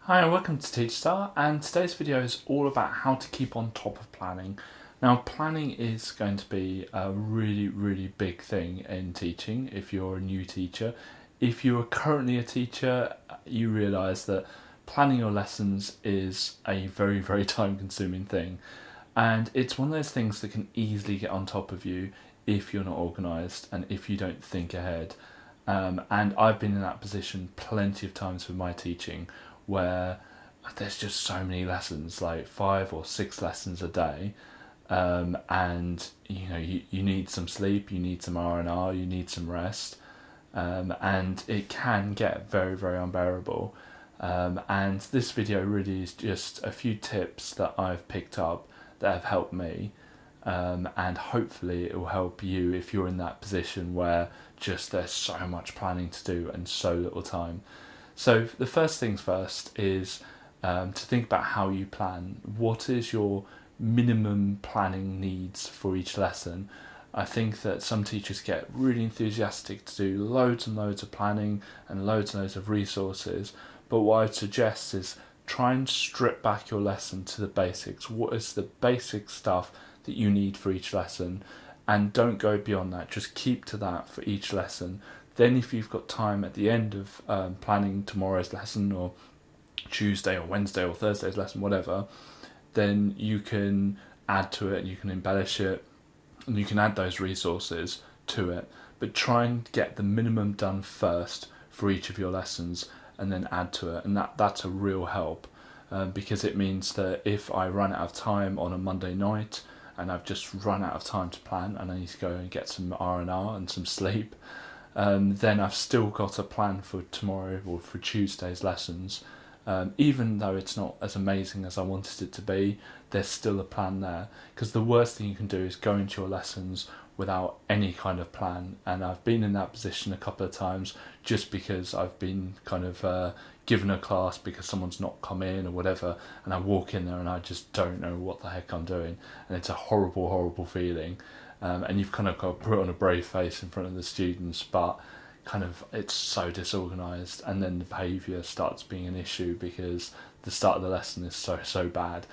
Hi and welcome to TeachStar, and today's video is all about how to keep on top of planning. Now, planning is going to be a really big thing in teaching if you're a new teacher. If you are currently a teacher, you realise that planning your lessons is a very time consuming thing, and it's one of those things that can easily get on top of you if you're not organised and if you don't think ahead. And I've been in that position plenty of times with my teaching where there's just so many lessons, like 5 or 6 lessons a day, and you need some sleep, you need some R&R, you need some rest, and it can get very unbearable. And this video really is just a few tips that I've picked up that have helped me, and hopefully it will help you if you're in that position where just there's so much planning to do and so little time. So the first things first is to think about how you plan. What is your minimum planning needs for each lesson? I think that some teachers get really enthusiastic to do loads and loads of planning and loads of resources, but what I'd suggest is try and strip back your lesson to the basics. What is the basic stuff that you need for each lesson? And don't go beyond that, just keep to that for each lesson. Then if you've got time at the end of planning tomorrow's lesson, or Tuesday or Wednesday or Thursday's lesson, whatever, then you can add to it and you can embellish it and you can add those resources to it. But try and get the minimum done first for each of your lessons and then add to it. And that's a real help, because it means that if I run out of time on a Monday night and I've just run out of time to plan and I need to go and get some R&R and some sleep, then I've still got a plan for tomorrow or for Tuesday's lessons. Even though it's not as amazing as I wanted it to be, there's still a plan there. Because the worst thing you can do is go into your lessons without any kind of plan. And I've been in that position a couple of times just because I've been kind of given a class because someone's not come in or whatever, and I walk in there and I just don't know what the heck I'm doing. And it's a horrible feeling. And you've kind of got to put on a brave face in front of the students, but kind of it's so disorganised, and then the behaviour starts being an issue because the start of the lesson is so bad.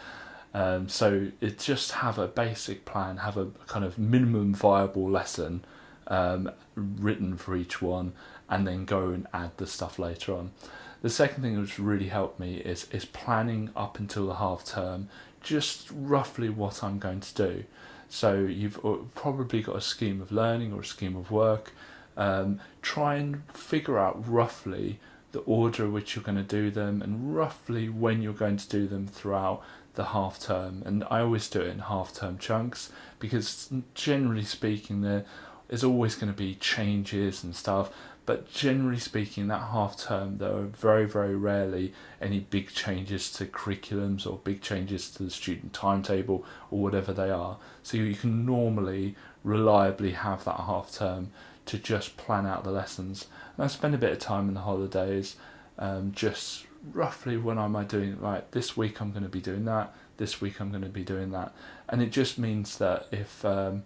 So it just have a basic plan, have a kind of minimum viable lesson written for each one, and then go and add the stuff later on. The second thing which really helped me is planning up until the half term, just roughly what I'm going to do. So you've probably got a scheme of learning or a scheme of work. Try and figure out roughly the order in which you're going to do them and roughly when you're going to do them throughout the half term. And I always do it in half term chunks because generally speaking there's always going to be changes and stuff, but generally speaking that half term there are very rarely any big changes to curriculums or big changes to the student timetable or whatever they are. So you can normally reliably have that half term to just plan out the lessons. And I spend a bit of time in the holidays, just roughly when am I doing, right, this week I'm going to be doing that, this week I'm going to be doing that. And it just means that if I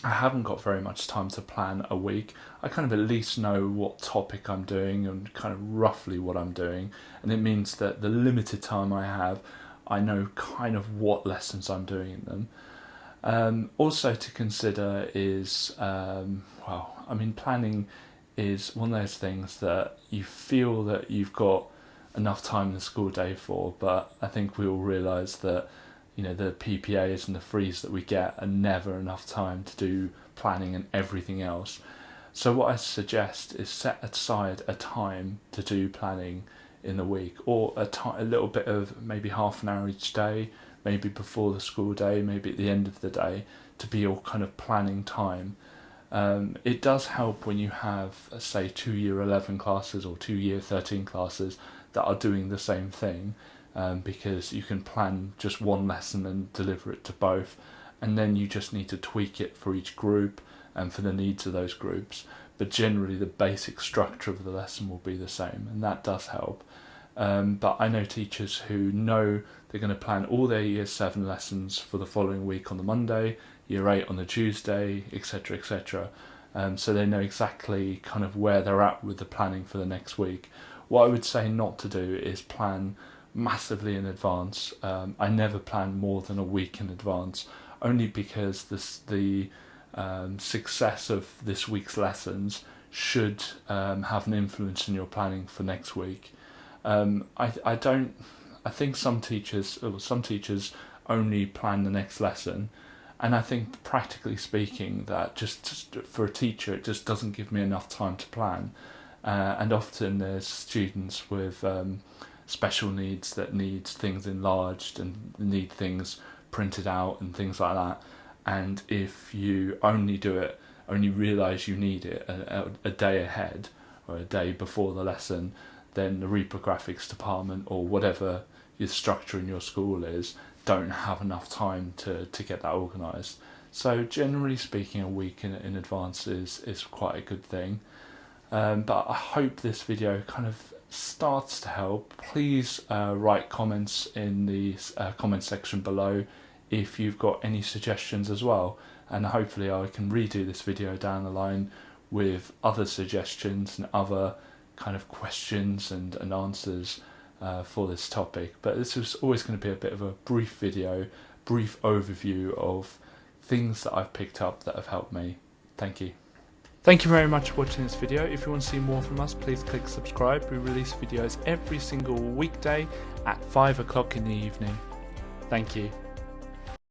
haven't got very much time to plan a week, I kind of at least know what topic I'm doing and kind of roughly what I'm doing. And it means that the limited time I have, I know kind of what lessons I'm doing in them. Also to consider is, planning is one of those things that you feel that you've got enough time in the school day for, but I think we all realise that the PPAs and the frees that we get are never enough time to do planning and everything else. So what I suggest is set aside a time to do planning in the week, or a little bit of maybe half an hour each day, maybe before the school day, maybe at the end of the day, to be your kind of planning time. It does help when you have, say, 2 year 11 classes or 2 year 13 classes that are doing the same thing, because you can plan just one lesson and deliver it to both, and then you just need to tweak it for each group and for the needs of those groups. But generally the basic structure of the lesson will be the same, and that does help. But I know teachers who know they're going to plan all their year 7 lessons for the following week on the Monday, year 8 on the Tuesday, etc. So they know exactly kind of where they're at with the planning for the next week. What I would say not to do is plan massively in advance. I never plan more than a week in advance, only because the success of this week's lessons should have an influence in your planning for next week. I think some teachers only plan the next lesson, and I think practically speaking that just for a teacher it just doesn't give me enough time to plan, and often there's students with special needs that need things enlarged and need things printed out and things like that, and if you only realise you need it a day ahead or a day before the lesson, then the reprographics department or whatever your structure in your school is don't have enough time to get that organised. So generally speaking, a week in advance is quite a good thing. But I hope this video kind of starts to help. Please write comments in the comment section below if you've got any suggestions as well, and hopefully I can redo this video down the line with other suggestions and other kind of questions and answers for this topic. But this was always going to be a bit of a brief video, brief overview of things that I've picked up that have helped me. Thank you. Thank you very much for watching this video. If you want to see more from us, please click subscribe. We release videos every single weekday at 5 o'clock in the evening. Thank you.